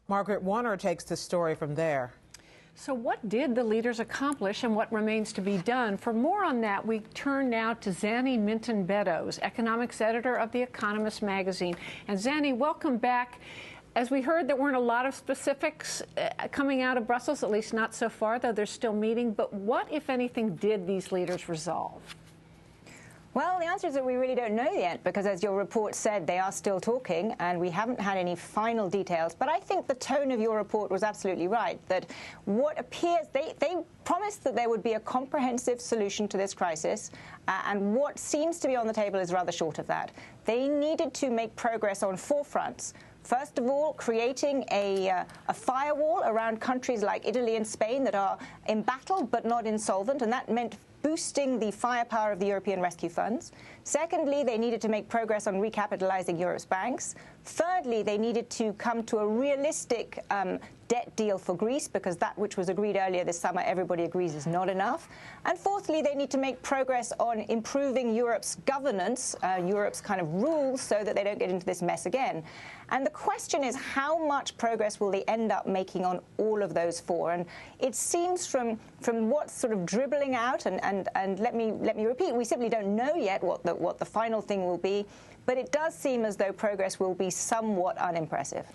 Margaret Warner takes the story from there. So what did the leaders accomplish and what remains to be done? For more on that, we turn now to Zanny Minton-Beddoes, economics editor of The Economist magazine. And Zanny, welcome back. As we heard, there weren't a lot of specifics coming out of Brussels, at least not so far, though they're still meeting. But what, if anything, did these leaders resolve? Well, the answer is that we really don't know yet, because as your report said, they are still talking, and we haven't had any final details. But I think the tone of your report was absolutely right, that what appears, they promised that there would be a comprehensive solution to this crisis, and what seems to be on the table is rather short of that. They needed to make progress on 4 fronts. First of all, creating a firewall around countries like Italy and Spain that are embattled but not insolvent, and that meant boosting the firepower of the European rescue funds. Secondly, they needed to make progress on recapitalizing Europe's banks. Thirdly, they needed to come to a realistic debt deal for Greece, because that which was agreed earlier this summer, everybody agrees, is not enough. And fourthly, they need to make progress on improving Europe's governance, Europe's kind of rules, so that they don't get into this mess again. And the question is, how much progress will they end up making on all of those 4? And it seems from what's sort of dribbling out, and let me repeat, we simply don't know yet what the final thing will be. But it does seem as though progress will be somewhat unimpressive.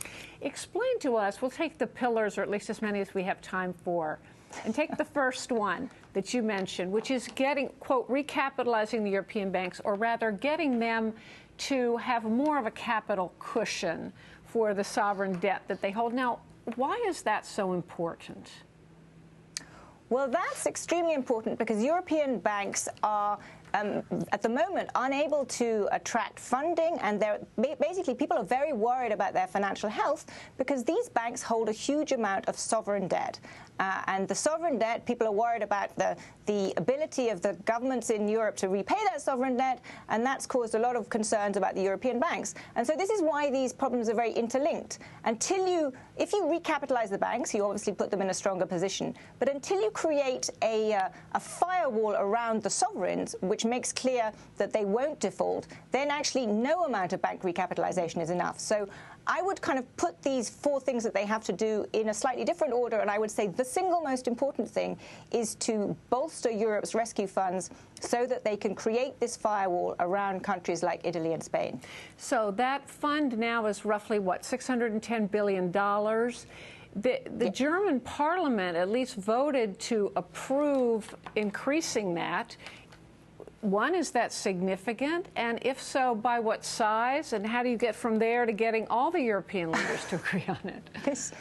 Explain to us, we'll take the pillars, or at least as many as we have time for, and take the first one that you mentioned, which is getting, quote, recapitalizing the European banks, or rather getting them to have more of a capital cushion for the sovereign debt that they hold. Now, why is that so important? Well, that's extremely important because European banks are at the moment unable to attract funding, and basically people are very worried about their financial health because these banks hold a huge amount of sovereign debt. And the sovereign debt, people are worried about the ability of the governments in Europe to repay that sovereign debt, and that's caused a lot of concerns about the European banks. And so this is why these problems are very interlinked. If you recapitalize the banks, you obviously put them in a stronger position. But until you create a firewall around the sovereigns, which makes clear that they won't default, then actually no amount of bank recapitalization is enough. So I would kind of put these 4 things that they have to do in a slightly different order, and I would say the single most important thing is to bolster Europe's rescue funds so that they can create this firewall around countries like Italy and Spain. So that fund now is roughly, what, $610 billion? The German parliament at least voted to approve increasing that. One, is that significant? And if so, by what size? And how do you get from there to getting all the European leaders to agree on it?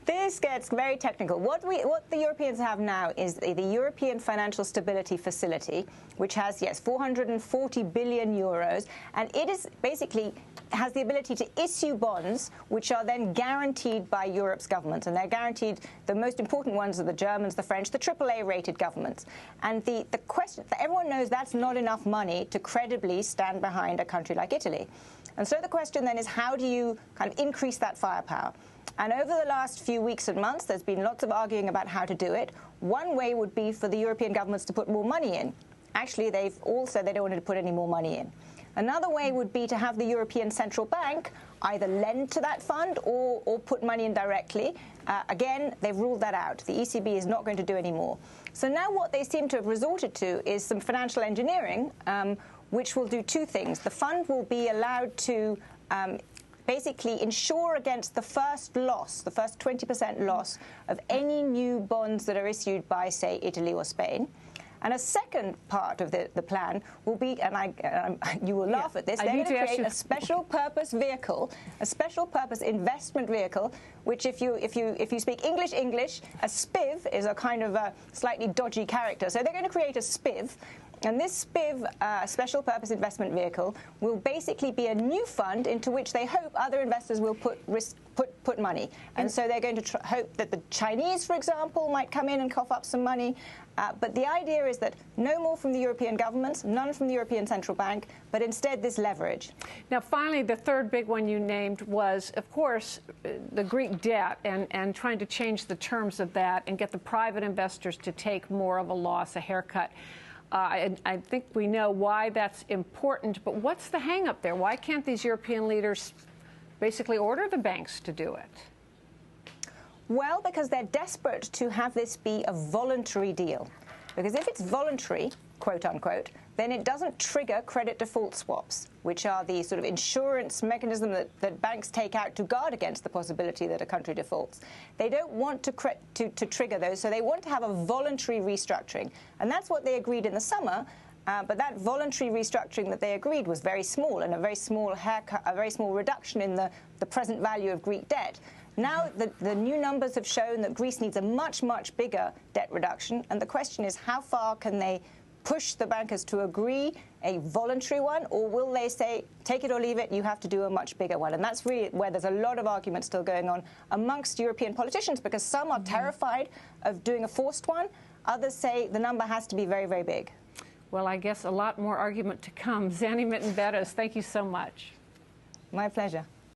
This gets very technical. What the Europeans have now is the European Financial Stability Facility, which has, yes, 440 billion euros, and it is basically has the ability to issue bonds, which are then guaranteed by Europe's governments, and they're guaranteed. The most important ones are the Germans, the French, the AAA-rated governments. And the question, everyone knows that's not enough money to credibly stand behind a country like Italy. And so the question then is, how do you kind of increase that firepower? And over the last few weeks and months, there's been lots of arguing about how to do it. One way would be for the European governments to put more money in. Actually, they've all said they don't want to put any more money in. Another way would be to have the European Central Bank either lend to that fund or put money in directly. Again, they've ruled that out. The ECB is not going to do any more. So now what they seem to have resorted to is some financial engineering, which will do 2 things. The fund will be allowed to basically insure against the first loss, the first 20% loss of any new bonds that are issued by, say, Italy or Spain. And a second part of the plan will be, and you will laugh at this, they're going to create a special purpose vehicle, a special purpose investment vehicle, which if you speak English, a SPIV is a kind of a slightly dodgy character. So they're going to create a SPIV. And this SPIV, Special Purpose Investment Vehicle, will basically be a new fund into which they hope other investors will put money. And so they're going to hope that the Chinese, for example, might come in and cough up some money. But the idea is that no more from the European governments, none from the European Central Bank, but instead this leverage. Now, finally, the third big one you named was, of course, the Greek debt and trying to change the terms of that and get the private investors to take more of a loss, a haircut. I think we know why that's important, but what's the hang-up there? Why can't these European leaders basically order the banks to do it? Well, because they're desperate to have this be a voluntary deal. Because if it's voluntary, quote unquote, then it doesn't trigger credit default swaps, which are the sort of insurance mechanism that banks take out to guard against the possibility that a country defaults. They don't want to trigger those, so they want to have a voluntary restructuring. And that's what they agreed in the summer. But that voluntary restructuring that they agreed was very small, and a very small haircut, a very small reduction in the present value of Greek debt. Now the new numbers have shown that Greece needs a much, much bigger debt reduction, and the question is how far can they push the bankers to agree a voluntary one, or will they say, take it or leave it, you have to do a much bigger one? And that's really where there's a lot of argument still going on amongst European politicians, because some are terrified of doing a forced one. Others say the number has to be very, very big. Well, I guess a lot more argument to come. Zanny Minton-Beddos, thank you so much. My pleasure.